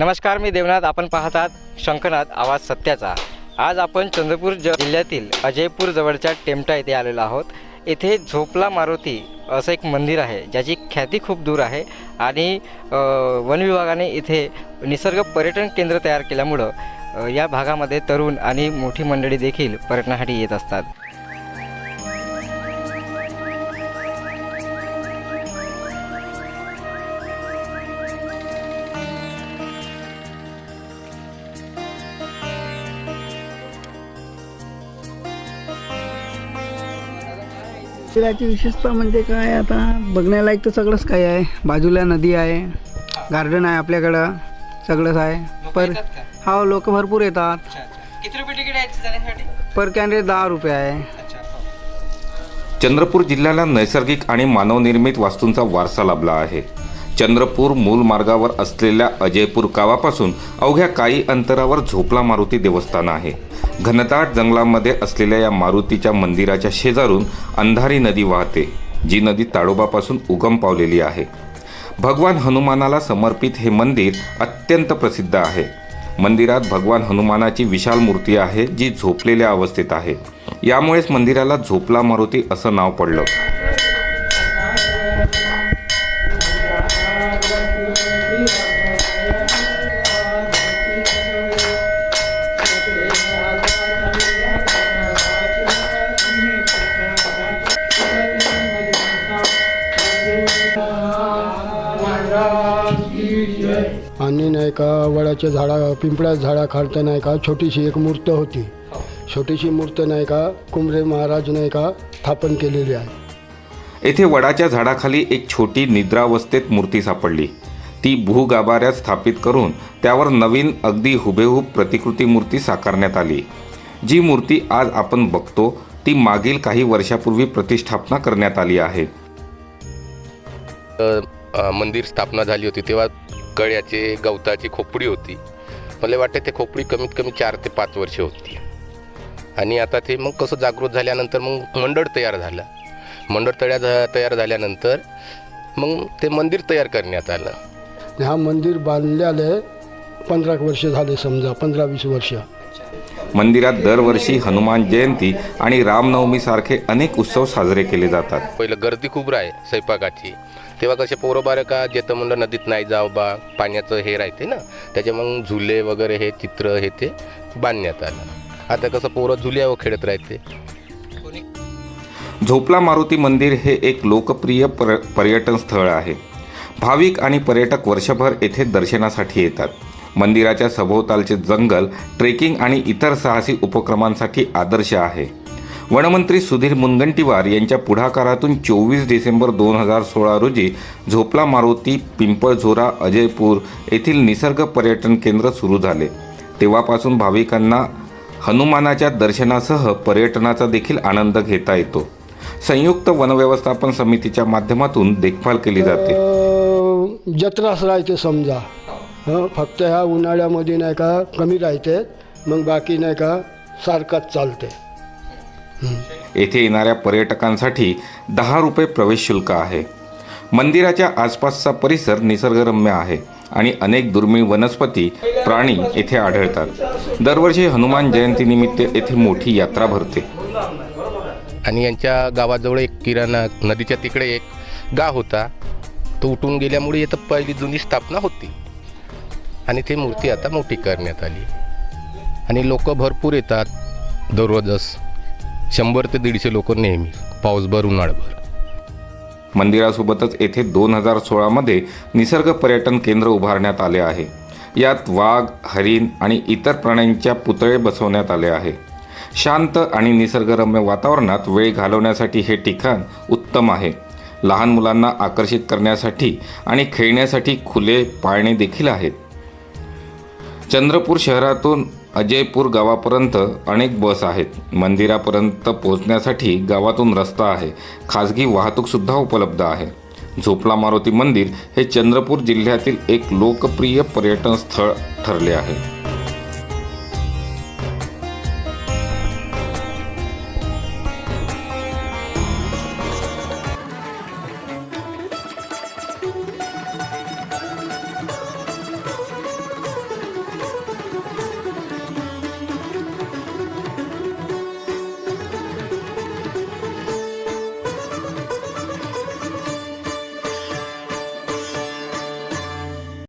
नमस्कार, मी देवनाथ. आपण पाहत आहात शंखनाद आवाज सत्याचा. आज आपण चंद्रपूर जिल्ह्यातील अजयपूर जवळच्या टेमटा येथे आलेलो आहोत. येथे झोपला मारुती असं एक मंदिर आहे, ज्याची ख्याती खूप दूर आहे आणि वन विभागाने इथे निसर्ग पर्यटन केंद्र तयार केल्यामुळं या भागामध्ये तरुण आणि मोठी मंडळी देखील पर्यटनासाठी येत असतात. मंदिराची विशेषता म्हणजे काय, आता बघण्यालायक तर सगळंच काय आहे. बाजूला नदी आहे, गार्डन आहे, आपल्याकडं सगळंच आहे. पर हा लोक भरपूर येतात. किती रुपये तिकीट आहे जाण्यासाठी? पर कॅन्डिडेट 10 रुपये आहे. चंद्रपूर जिल्ह्याला नैसर्गिक आणि मानवनिर्मित वास्तूंचा वारसा लाभला आहे. चंद्रपूर मूल मार्गावर असलेल्या अजयपूर गावापासून अवघ्या काही अंतरावर झोपला मारुती देवस्थान आहे. घनदाट जंगलामध्ये असलेल्या या मारुतीच्या मंदिराच्या शेजारून अंधारी नदी वाहते, जी नदी ताडोबापासून उगम पावलेली आहे. भगवान हनुमानाला समर्पित हे मंदिर अत्यंत प्रसिद्ध आहे. मंदिरात भगवान हनुमानाची विशाल मूर्ती आहे, जी झोपलेल्या अवस्थेत आहे. यामुळेच मंदिराला झोपला मारुती असं नाव पडलं. आणि नाही का वडाच्या पिंपळाच्या झाडाखालतं नाही का छोटीशी एक मूर्त होती. छोटीशी मूर्त नाही का कुंभरे महाराज नाही का स्थापन केलेली आहे. येथे वडाच्या झाडाखाली एक छोटी निद्रावस्थेत मूर्ती सापडली. ती भूगाभाऱ्यात स्थापित करून त्यावर नवीन अगदी हुबेहूब प्रतिकृती मूर्ती साकारण्यात आली. जी मूर्ती आज आपण बघतो ती मागील काही वर्षापूर्वी प्रतिष्ठापना करण्यात आली आहे. मंदिर स्थापना झाली होती तेव्हा गळ्याचे गवताची खोपडी होती. मला वाटते ते खोपडी कमीत कमी 4 ते 5 वर्ष होती. आणि आता ते मग कसं जागृत झाल्यानंतर मग मंडळ तयार झालं. मंडळ तयार झाल्यानंतर मग ते मंदिर तयार करण्यात आलं. हा मंदिर बांधल्याला 15 वर्ष झाले, समजा 15-20 वर्ष. मंदिरात दरवर्षी हनुमान जयंती आणि रामनवमीसारखे अनेक उत्सव साजरे केले जातात. पहिलं गर्दी खूप राहे स्वयंपाकाची. तेव्हा कसे पोरं बारं का जेतं म्हणलं नदीत नाही जाव बा, पाण्याचं हे राहते ना, त्याच्या मग झुले वगैरे हे चित्र हे ते बांधण्यात आलं. आता कसं पोरं झुल्यावर खेळत राहते. झोपला मारुती मंदिर हे एक लोकप्रिय पर्यटन स्थळ आहे. भाविक आणि पर्यटक वर्षभर येथे दर्शनासाठी येतात. मंदिराच्या सभोवतालचे जंगल ट्रेकिंग आणि इतर साहसी उपक्रमांसाठी आदर्श आहे. वनमंत्री सुधीर मुनगंटीवार यांच्या पुढाकारातून 24 डिसेंबर 2016 रोजी झोपला मारुती पिंपळझोरा अजयपूर येथील निसर्ग पर्यटन केंद्र सुरू झाले. तेव्हापासून भाविकांना हनुमानाच्या दर्शनासह पर्यटनाचा देखील आनंद घेता येतो. संयुक्त वनव्यवस्थापन समितीच्या माध्यमातून देखभाल केली जाते. जत्राच राहते समजा. फक्त ह्या उन्हाळ्यामध्ये नाही का कमी राहते, मग बाकी नाही का सारखाच चालते. येथे येणाऱ्या पर्यटकांसाठी 10 रुपये प्रवेश शुल्क आहे. मंदिराच्या आसपासचा परिसर निसर्गरम्य आहे आणि अनेक दुर्मिळ वनस्पती प्राणी येथे आढळतात. दरवर्षी हनुमान जयंतीनिमित्त येथे मोठी यात्रा भरते. आणि यांच्या गावाजवळ एक किराणा नदीच्या तिकडे एक गाव होता. तो उठून गेल्यामुळे इथं पहिली जुनी स्थापना होती आणि ती मूर्ती आता मोठी करण्यात आली. आणि लोक भरपूर येतात. दररोजच 100 ते 150 लोक नेहमी, पाऊसभर उन्हाळभर. मंदिरासोबतच येथे 2016 मध्ये निसर्ग पर्यटन केंद्र उभारण्यात आले आहे. यात वाघ, हरिण आणि इतर प्राण्यांच्या पुतळे बसवण्यात आले आहे. शांत आणि निसर्गरम्य वातावरणात वेळ घालवण्यासाठी हे ठिकाण उत्तम आहे. लहान मुलांना आकर्षित करण्यासाठी आणि खेळण्यासाठी खुले पाळणे देखील आहेत. चंद्रपूर शहरातून अजयपूर गावापर्यंत अनेक बस आहेत. मंदिरापर्यंत पोहोचण्यासाठी गावातून रस्ता आहे. खाजगी वाहतूकसुद्धा उपलब्ध आहे. झोपला मारुती मंदिर हे चंद्रपूर जिल्ह्यातील एक लोकप्रिय पर्यटन स्थळ ठरले आहे.